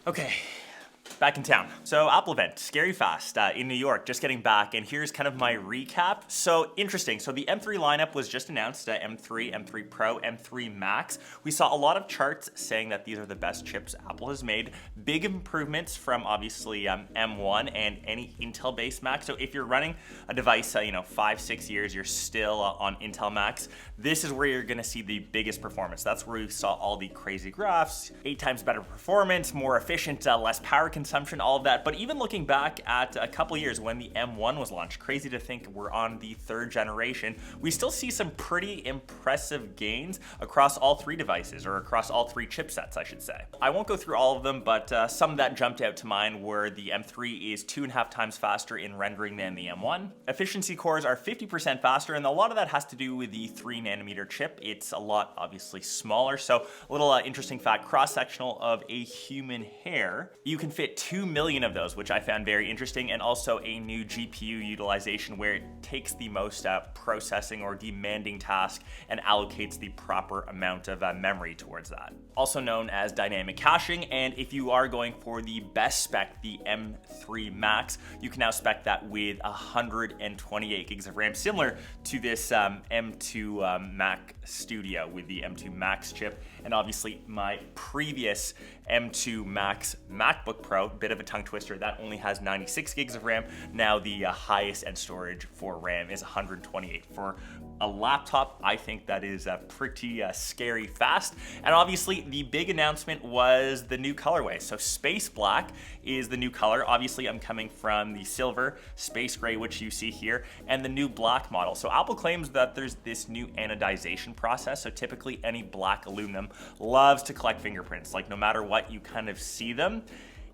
Okay, back in town. So Apple event, scary fast in New York, just getting back, and here's kind of my recap. So interesting, so the M3 lineup was just announced, M3, M3 Pro, M3 Max. We saw a lot of charts saying that these are the best chips Apple has made. Big improvements from obviously M1 and any Intel-based Mac. So if you're running a device, 5-6 years, you're still on Intel Macs, this is where you're gonna see the biggest performance. That's where we saw all the crazy graphs, 8 times better performance, more efficient, less power consumption, all of that. But even looking back at a couple years when the M1 was launched, crazy to think we're on the 3rd generation, we still see some pretty impressive gains across all 3 devices, or across all 3 chipsets, I should say. I won't go through all of them, but some that jumped out to mind were the M3 is 2.5 times faster in rendering than the M1. Efficiency cores are 50% faster, and a lot of that has to do with the 3nm chip. It's a lot, obviously, smaller. So a little interesting fact, cross-sectional of a human hair, you can fit 2 million of those, which I found very interesting, and also a new GPU utilization where it takes the most processing or demanding task and allocates the proper amount of memory towards that. Also known as dynamic caching, and if you are going for the best spec, the M3 Max, you can now spec that with 128 gigs of RAM, similar to this M2 Mac Studio with the M2 Max chip, and obviously my previous M2 Max MacBook Pro, bit of a tongue twister, that only has 96 gigs of RAM. Now the highest end storage for RAM is 128. For a laptop, I think that is pretty scary fast. And obviously the big announcement was the new colorway. So Space Black is the new color. Obviously I'm coming from the silver, Space Gray, which you see here, and the new black model. So Apple claims that there's this new anodization process. So typically any black aluminum loves to collect fingerprints. Like no matter what, you kind of see them.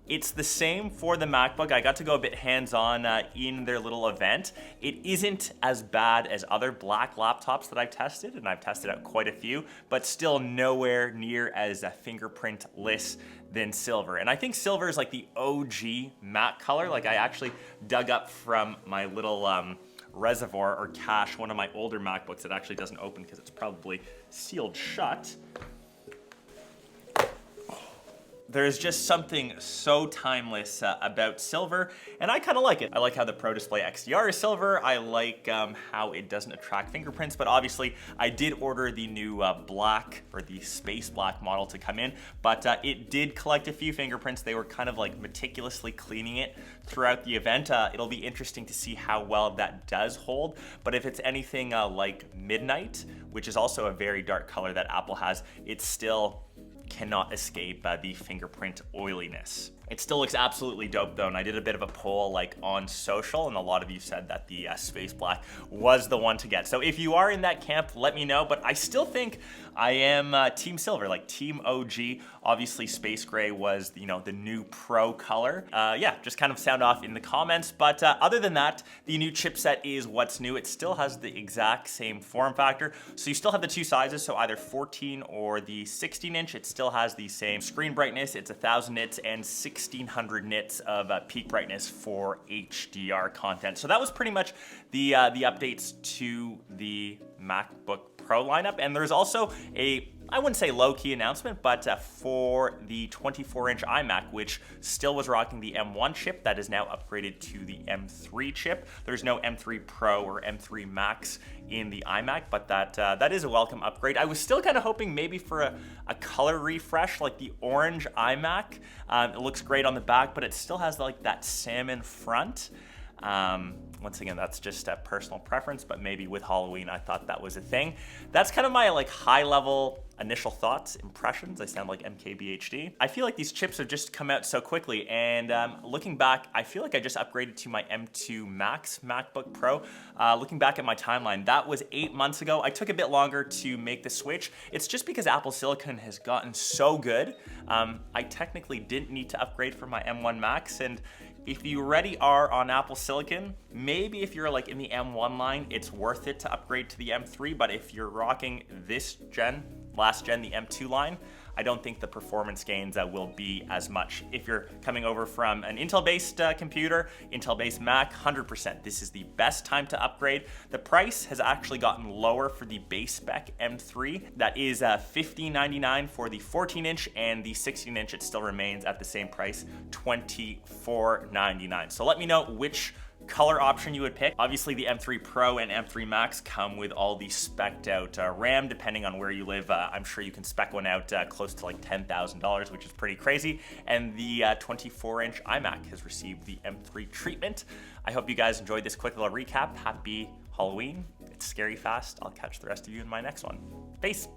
It's the same for the MacBook. I got to go a bit hands-on in their little event. It isn't as bad as other black laptops that I've tested, and I've tested out quite a few, but still nowhere near as fingerprint-less than silver. And I think silver is like the OG Mac color. Like I actually dug up from my little reservoir or cache, one of my older MacBooks that actually doesn't open because it's probably sealed shut. There's just something so timeless about silver, and I kind of like it. I like how the Pro Display XDR is silver. I like how it doesn't attract fingerprints, but obviously I did order the new black, or the Space Black model to come in, but it did collect a few fingerprints. They were kind of like meticulously cleaning it throughout the event. It'll be interesting to see how well that does hold, but if it's anything like Midnight, which is also a very dark color that Apple has, it's still cannot escape the fingerprint oiliness. It still looks absolutely dope though, and I did a bit of a poll like on social, and a lot of you said that the Space Black was the one to get. So if you are in that camp, let me know, but I still think I am Team Silver, like Team OG. Obviously Space Gray was, the new Pro color. Yeah, just kind of sound off in the comments, but other than that, the new chipset is what's new. It still has the exact same form factor, so you still have the 2 sizes, so either 14 or the 16-inch. It still has the same screen brightness. It's 1000 nits and 1600 nits of peak brightness for HDR content. So that was pretty much the updates to the MacBook Pro lineup. And there's also I wouldn't say low-key announcement, but for the 24-inch iMac, which still was rocking the M1 chip, that is now upgraded to the M3 chip. There's no M3 Pro or M3 Max in the iMac, but that is a welcome upgrade. I was still kind of hoping maybe for a color refresh, like the orange iMac. It looks great on the back, but it still has like that salmon front. Once again, that's just a personal preference, but maybe with Halloween, I thought that was a thing. That's kind of my like high level initial thoughts, impressions. I sound like MKBHD. I feel like these chips have just come out so quickly, and looking back, I feel like I just upgraded to my M2 Max MacBook Pro. Looking back at my timeline, that was 8 months ago. I took a bit longer to make the switch. It's just because Apple Silicon has gotten so good. I technically didn't need to upgrade for my M1 Max, and if you already are on Apple Silicon, maybe if you're like in the M1 line, it's worth it to upgrade to the M3, but if you're rocking this gen, last gen, the M2 line, I don't think the performance gains will be as much. If you're coming over from an Intel-based computer, Intel-based Mac, 100%. This is the best time to upgrade. The price has actually gotten lower for the base spec M3. That is $1599 for the 14-inch, and the 16-inch, it still remains at the same price, $2499. So let me know which color option you would pick. Obviously the M3 Pro and M3 Max come with all the spec'd out RAM, depending on where you live. I'm sure you can spec one out close to like $10,000, which is pretty crazy. And the 24-inch iMac has received the M3 treatment. I hope you guys enjoyed this quick little recap. Happy Halloween. It's scary fast. I'll catch the rest of you in my next one. Peace.